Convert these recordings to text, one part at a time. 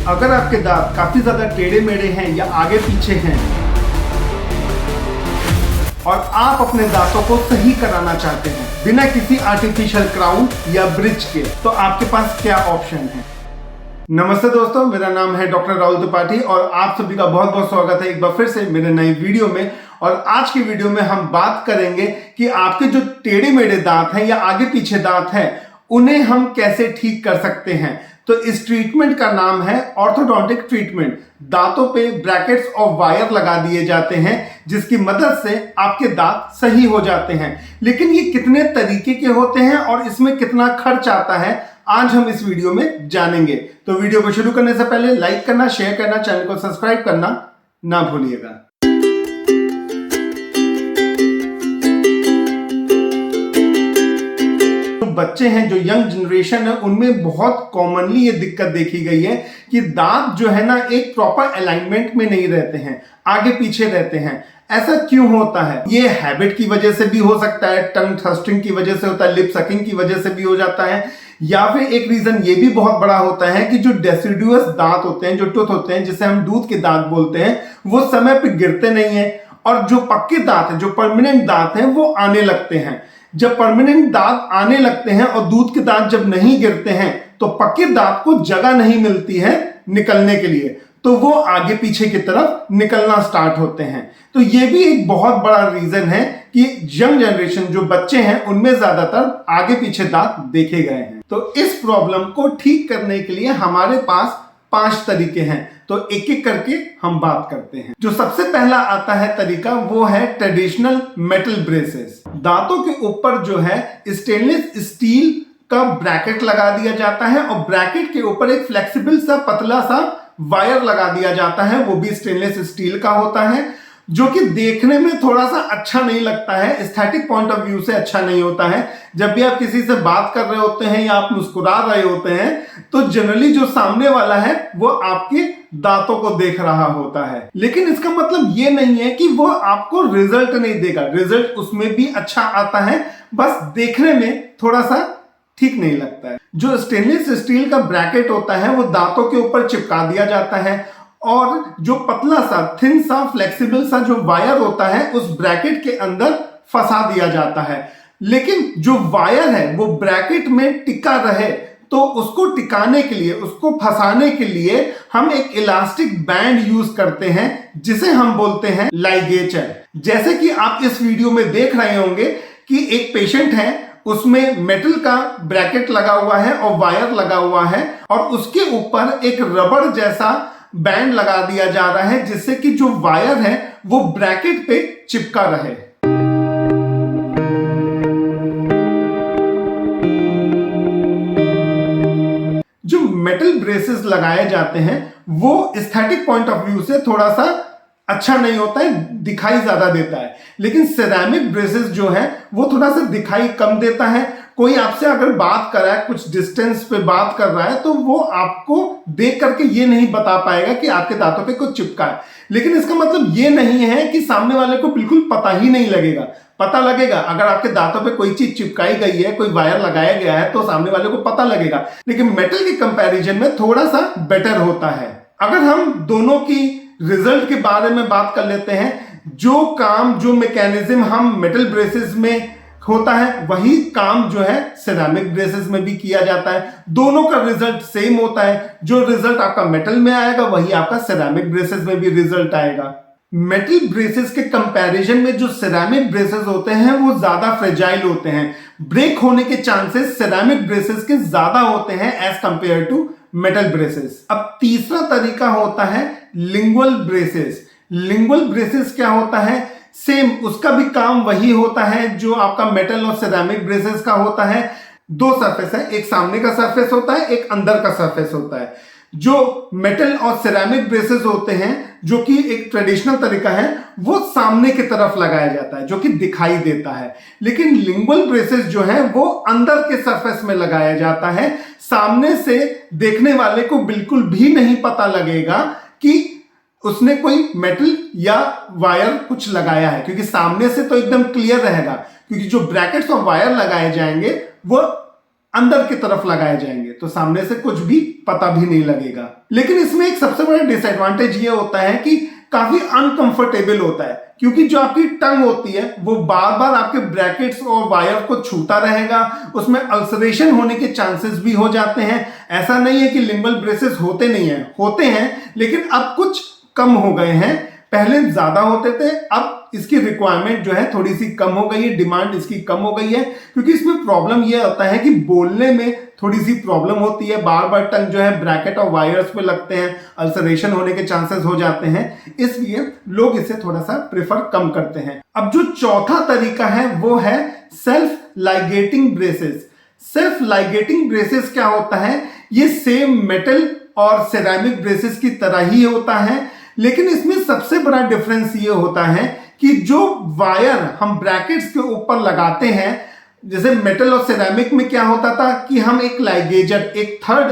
अगर आपके दांत काफी ज्यादा टेढ़े मेढ़े हैं या आगे पीछे हैं और आप अपने दांतों को सही कराना चाहते हैं बिना किसी आर्टिफिशियल क्राउन या ब्रिज के, तो आपके पास क्या ऑप्शन है। नमस्ते दोस्तों, मेरा नाम है डॉक्टर राहुल त्रिपाठी और आप सभी का बहुत बहुत स्वागत है एक बार फिर से मेरे नई वीडियो में। और आज की वीडियो में हम बात करेंगे कि आपके जो टेढ़े मेढ़े दांत हैं या आगे पीछे दांत हैं उन्हें हम कैसे ठीक कर सकते हैं। तो इस ट्रीटमेंट का नाम है ऑर्थोडोंटिक ट्रीटमेंट। दांतों पे ब्रैकेट्स और वायर लगा दिए जाते हैं जिसकी मदद से आपके दांत सही हो जाते हैं। लेकिन ये कितने तरीके के होते हैं और इसमें कितना खर्च आता है, आज हम इस वीडियो में जानेंगे। तो वीडियो को शुरू करने से पहले लाइक करना, शेयर करना, चैनल को सब्सक्राइब करना ना भूलिएगा। बच्चे हैं जो यंग जनरेशन है उनमें बहुत कॉमनली ये दिक्कत देखी गई है कि दांत जो है ना एक प्रॉपर अलाइनमेंट में नहीं रहते हैं, आगे पीछे रहते हैं। ऐसा क्यों होता है? ये हैबिट की वजह से भी हो सकता है, टंग थ्रस्टिंग की वजह से होता है, लिप सकिंग की वजह से भी हो जाता है, या फिर एक रीजन ये भी बहुत बड़ा होता है कि जो डेसिडुअस दांत होते हैं, जो टूथ होते हैं जिसे हम दूध के दांत बोलते हैं, वो समय पे गिरते नहीं है और जो पक्के दांत हैं, जो परमानेंट दांत हैं, वो आने लगते हैं। जब परमानेंट दांत आने लगते हैं और दूध के दांत जब नहीं गिरते हैं तो पक्के दांत को जगह नहीं मिलती है निकलने के लिए, तो वो आगे पीछे की तरफ निकलना स्टार्ट होते हैं। तो ये भी एक बहुत बड़ा रीजन है कि यंग जनरेशन जो बच्चे हैं उनमें ज्यादातर आगे पीछे दांत देखे गए हैं। तो इस प्रॉब्लम को ठीक करने के लिए हमारे पास 5 तरीके हैं, तो एक एक करके हम बात करते हैं। जो सबसे पहला आता है तरीका वो है ट्रेडिशनल मेटल ब्रेसेस। दांतों के ऊपर जो है स्टेनलेस स्टील का ब्रैकेट लगा दिया जाता है और ब्रैकेट के ऊपर एक फ्लेक्सिबल सा पतला सा वायर लगा दिया जाता है, वो भी स्टेनलेस स्टील का होता है, जो कि देखने में थोड़ा सा अच्छा नहीं लगता है, एस्थेटिक पॉइंट ऑफ व्यू से अच्छा नहीं होता है। जब भी आप किसी से बात कर रहे होते हैं या आप मुस्कुरा रहे होते हैं तो जनरली जो सामने वाला है वो आपके दांतों को देख रहा होता है, लेकिन इसका मतलब ये नहीं है कि वो आपको रिजल्ट नहीं देगा। रिजल्ट उसमें भी अच्छा आता है, बस देखने में थोड़ा सा ठीक नहीं लगता है। जो स्टेनलेस स्टील का ब्रैकेट होता है वो दांतों के ऊपर चिपका दिया जाता है और जो पतला सा थिन सा फ्लेक्सिबल सा जो वायर होता है उस ब्रैकेट के अंदर फंसा दिया जाता है। लेकिन जो वायर है वो ब्रैकेट में टिका रहे, तो उसको टिकाने के लिए, उसको फंसाने के लिए हम एक इलास्टिक बैंड यूज करते हैं जिसे हम बोलते हैं लाइगेचर। जैसे कि आप इस वीडियो में देख रहे होंगे कि एक पेशेंट है, उसमें मेटल का ब्रैकेट लगा हुआ है और वायर लगा हुआ है और उसके ऊपर एक रबड़ जैसा बैंड लगा दिया जा रहा है जिससे कि जो वायर है वो ब्रैकेट पे चिपका रहे। जो मेटल ब्रेसेस लगाए जाते हैं वो एस्थेटिक पॉइंट ऑफ व्यू से थोड़ा सा अच्छा नहीं होता है, दिखाई ज्यादा देता है, लेकिन सिरेमिक ब्रेसेस जो है वो थोड़ा सा दिखाई कम देता है। कोई आपसे अगर बात कर रहा है, कुछ डिस्टेंस पे बात कर रहा है, तो वो आपको देख करके ये नहीं बता पाएगा कि आपके दांतों पे कुछ चिपका है। लेकिन इसका मतलब ये नहीं है कि सामने वाले को बिल्कुल पता ही नहीं लगेगा। पता लगेगा, अगर आपके दांतों पे कोई चीज चिपकाई गई है, कोई वायर लगाया गया है, तो सामने वाले को पता लगेगा, लेकिन मेटल के कंपैरिजन में थोड़ा सा बेटर होता है। अगर हम दोनों की रिजल्ट के बारे में बात कर लेते हैं, जो काम, जो मैकेनिज्म हम मेटल ब्रेसेस में होता है वही काम जो है सिरेमिक ब्रेसेस में भी किया जाता है। दोनों का रिजल्ट सेम होता है। जो रिजल्ट आपका मेटल में आएगा वही आपका सिरेमिक ब्रेसेस में भी रिजल्ट आएगा। मेटल ब्रेसेस के कंपैरिजन में जो सिरेमिक ब्रेसेस होते हैं वो ज्यादा फ्रेजाइल होते हैं। ब्रेक होने के चांसेस सिरेमिक ब्रेसेस के ज्यादा होते हैं as compare to metal braces. अब तीसरा तरीका होता है लिंगुअल ब्रेसेस। लिंगुअल ब्रेसेस क्या होता है? सेम, उसका भी काम वही होता है जो आपका मेटल और सिरेमिक ब्रेसेस का होता है। 2 सरफेस है, एक सामने का सरफेस होता है, एक अंदर का सरफेस होता है। जो मेटल और सिरेमिक ब्रेसेस होते हैं, जो कि एक ट्रेडिशनल तरीका है, वो सामने की तरफ लगाया जाता है जो कि दिखाई देता है। लेकिन लिंगुअल ब्रेसेस जो है वो अंदर के सरफेस में लगाया जाता है। सामने से देखने वाले को बिल्कुल भी नहीं पता लगेगा कि उसने कोई मेटल या वायर कुछ लगाया है, क्योंकि सामने से तो एकदम क्लियर रहेगा, क्योंकि जो ब्रैकेट्स और वायर लगाए जाएंगे वो अंदर की तरफ लगाए जाएंगे, तो सामने से कुछ भी पता भी नहीं लगेगा। लेकिन इसमें एक सबसे बड़ा डिसएडवांटेज ये होता है कि काफी अनकंफर्टेबल होता है, क्योंकि जो आपकी टंग होती है वो बार बार आपके ब्रैकेट्स और वायर को छूता रहेगा, उसमें अल्सरेशन होने के चांसेस भी हो जाते हैं। ऐसा नहीं है कि लिंगुअल ब्रेसेस होते नहीं है, होते हैं, लेकिन अब कुछ कम हो गए हैं। पहले ज्यादा होते थे, अब इसकी रिक्वायरमेंट जो है थोड़ी सी कम हो गई है, डिमांड इसकी कम हो गई है, क्योंकि इसमें प्रॉब्लम यह होता है कि बोलने में थोड़ी सी प्रॉब्लम होती है, बार बार टंग जो है ब्रैकेट और वायर्स पे लगते हैं, अल्सरेशन होने के चांसेस हो जाते हैं, इसलिए लोग इसे थोड़ा सा प्रेफर कम करते हैं। अब जो चौथा तरीका है वो है self ligating braces. Self ligating braces क्या होता है? ये सेम मेटल और सेरामिक ब्रेसेस की तरह ही होता है, लेकिन इसमें सबसे बड़ा डिफरेंस ये होता है कि जो वायर हम ब्रैकेट्स के ऊपर लगाते हैं, जैसे मेटल और सिरेमिक में क्या होता था कि हम एक लाइगेजर, एक थर्ड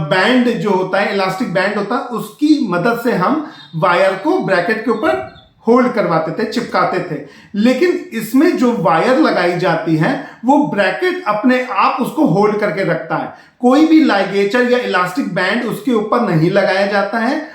बैंड जो होता है, इलास्टिक बैंड होता है, उसकी मदद से हम वायर को ब्रैकेट के ऊपर होल्ड करवाते थे, चिपकाते थे। लेकिन इसमें जो वायर लगाई जाती है वो ब्रैकेट अपने आप उसको होल्ड करके रखता है, कोई भी लाइगेचर या इलास्टिक बैंड उसके ऊपर नहीं लगाया जाता है।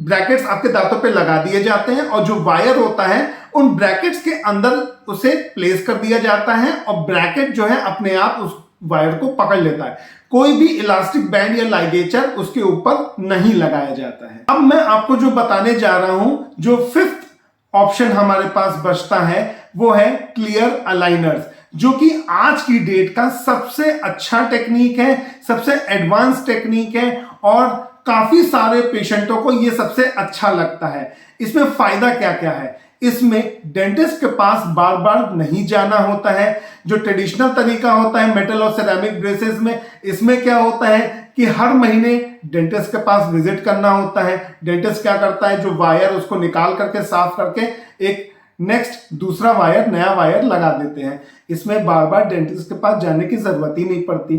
ब्रैकेट्स आपके दांतों पे लगा दिए जाते हैं और जो वायर होता है उन ब्रैकेट्स के अंदर उसे प्लेस कर दिया जाता है और ब्रैकेट जो है अपने आप उस वायर को पकड़ लेता है। कोई भी इलास्टिक बैंड या लाइगेचर उसके ऊपर नहीं लगाया जाता है। अब मैं आपको जो बताने जा रहा हूं, जो फिफ्थ ऑप्शन हमारे पास बचता है वो है क्लियर अलाइनर्स, जो कि आज की डेट का सबसे अच्छा टेक्निक है, सबसे एडवांस टेक्निक है और काफी सारे पेशेंटों को ये सबसे अच्छा लगता है। इसमें फायदा क्या क्या है? इसमें डेंटिस्ट के पास बार बार नहीं जाना होता है। जो ट्रेडिशनल तरीका होता है मेटल और सिरेमिक ब्रेसेस में, इसमें क्या होता है कि हर महीने डेंटिस्ट के पास विजिट करना होता है। डेंटिस्ट क्या करता है, जो वायर उसको निकाल करके साफ करके एक नेक्स्ट दूसरा वायर, नया वायर लगा देते हैं। इसमें बार बार डेंटिस्ट के पास जाने की जरूरत ही नहीं पड़ती।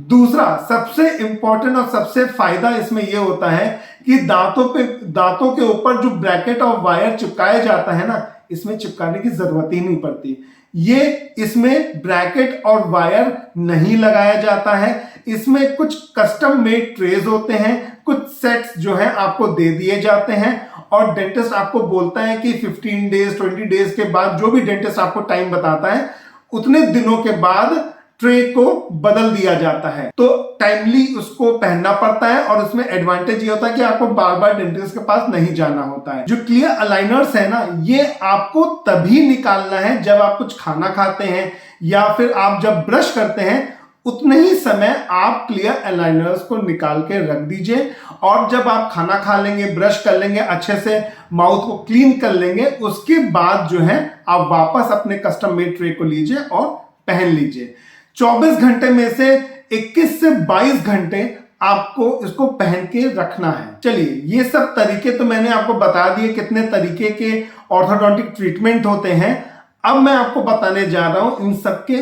दूसरा सबसे इंपॉर्टेंट और सबसे फायदा इसमें यह होता है कि दांतों के ऊपर जो ब्रैकेट और वायर चिपकाया जाता है ना, इसमें चिपकाने की जरूरत ही नहीं पड़ती। ये इसमें ब्रैकेट और वायर नहीं लगाया जाता है। इसमें कुछ कस्टम मेड ट्रेज होते हैं, कुछ सेट्स जो है आपको दे दिए जाते हैं और डेंटिस्ट आपको बोलता है कि 15 डेज 20 डेज के बाद, जो भी डेंटिस्ट आपको टाइम बताता है, उतने दिनों के बाद ट्रे को बदल दिया जाता है। तो टाइमली उसको पहनना पड़ता है और उसमें एडवांटेज ये होता है कि आपको बार बार डेंटिस्ट के पास नहीं जाना होता है। जो क्लियर अलाइनर्स है ना, ये आपको तभी निकालना है जब आप कुछ खाना खाते हैं या फिर आप जब ब्रश करते हैं, उतने ही समय आप क्लियर अलाइनर्स को निकाल के रख दीजिए और जब आप खाना खा लेंगे, ब्रश कर लेंगे, अच्छे से माउथ को क्लीन कर लेंगे, उसके बाद जो है आप वापस अपने कस्टम मेड ट्रे को लीजिए और पहन लीजिए। 24 घंटे में से 21 से 22 घंटे आपको इसको पहन के रखना है। चलिए, ये सब तरीके तो मैंने आपको बता दिए कितने तरीके के ऑर्थोडोंटिक ट्रीटमेंट होते हैं। अब मैं आपको बताने जा रहा हूं इन सब के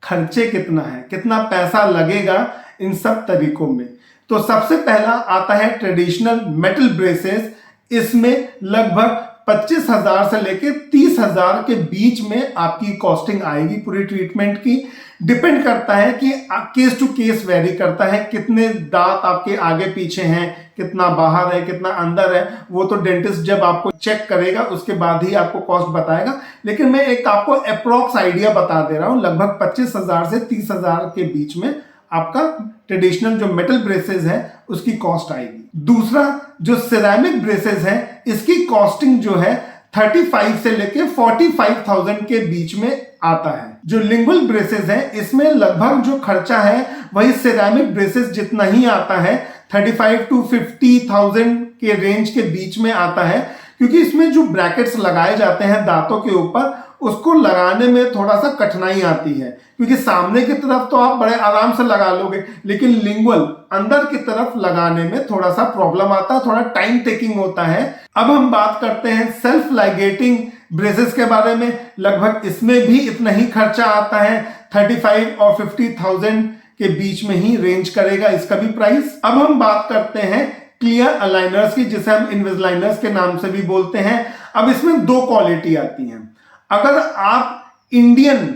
खर्चे कितना है, कितना पैसा लगेगा इन सब तरीकों में। तो सबसे पहला आता है ट्रेडिशनल मेटल ब्रेसेस। इसमें लगभग 25,000 से लेकर 30,000 के बीच में आपकी कॉस्टिंग आएगी पूरी ट्रीटमेंट की। डिपेंड करता है कि केस टू केस वेरी करता है, कितने दांत आपके आगे पीछे हैं, कितना बाहर है, कितना अंदर है, वो तो डेंटिस्ट जब आपको चेक करेगा उसके बाद ही आपको कॉस्ट बताएगा। लेकिन मैं एक आपको अप्रोक्स आइडिया बता दे रहा हूं, लगभग 25,000 से 30,000 के बीच में आपका ट्रेडिशनल जो मेटल ब्रेसेस है उसकी कॉस्ट आएगी। दूसरा जो सिरेमिक ब्रेसेस है, इसकी कॉस्टिंग जो है 35 से लेके 45,000 के बीच में आता है। जो लिंगुअल ब्रेसेस है, इसमें लगभग जो खर्चा है वही सिरेमिक ब्रेसेस जितना ही आता है, 35 to 50,000 के रेंज के बीच में आता है, क्योंकि इसमें जो ब्रैकेट्स लगाए जाते हैं दांतों के ऊपर, उसको लगाने में थोड़ा सा कठिनाई आती है, क्योंकि सामने की तरफ तो आप बड़े आराम से लगा लोगे, लेकिन लिंगुअल अंदर की तरफ लगाने में थोड़ा सा प्रॉब्लम आता है, थोड़ा टाइम टेकिंग होता है। अब हम बात करते हैं सेल्फ लाइगेटिंग ब्रेसेस के बारे में। लगभग इसमें भी इतना ही खर्चा आता है, 35 और 50,000 के बीच में ही रेंज करेगा इसका भी प्राइस। अब हम बात करते हैं क्लियर अलाइनर्स की, जिसे हम इनविजिलाइनर्स के नाम से भी बोलते हैं। अब इसमें दो क्वालिटी आती हैं। अगर आप इंडियन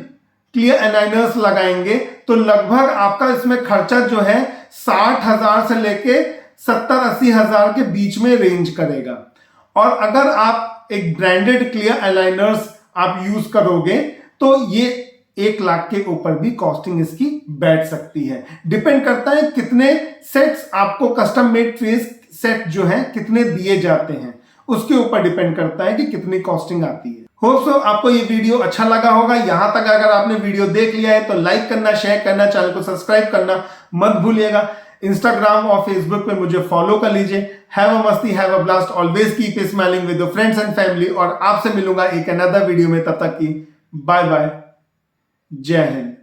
क्लियर अलाइनर्स लगाएंगे तो लगभग आपका इसमें खर्चा जो है 60,000 से लेके 70-80 हजार के बीच में रेंज करेगा। और अगर आप एक ब्रांडेड क्लियर अलाइनर्स आप यूज करोगे तो ये 1 लाख के ऊपर भी कॉस्टिंग इसकी बैठ सकती है। डिपेंड करता है कितने सेट्स आपको कस्टम मेड फेस सेट जो है कितने दिए जाते हैं, उसके ऊपर डिपेंड करता है कि कितनी कॉस्टिंग आती है। होप सो आपको ये वीडियो अच्छा लगा होगा। यहां तक अगर आपने वीडियो देख लिया है तो लाइक करना, शेयर करना, चैनल को सब्सक्राइब करना मत भूलिएगा। इंस्टाग्राम और फेसबुक पे मुझे फॉलो कर लीजिए। हैव अ मस्ती, have a blast, always keep smiling with your friends and family. और आपसे मिलूंगा एक अनदर वीडियो में, तब तक की बाय बाय, जय हिंद।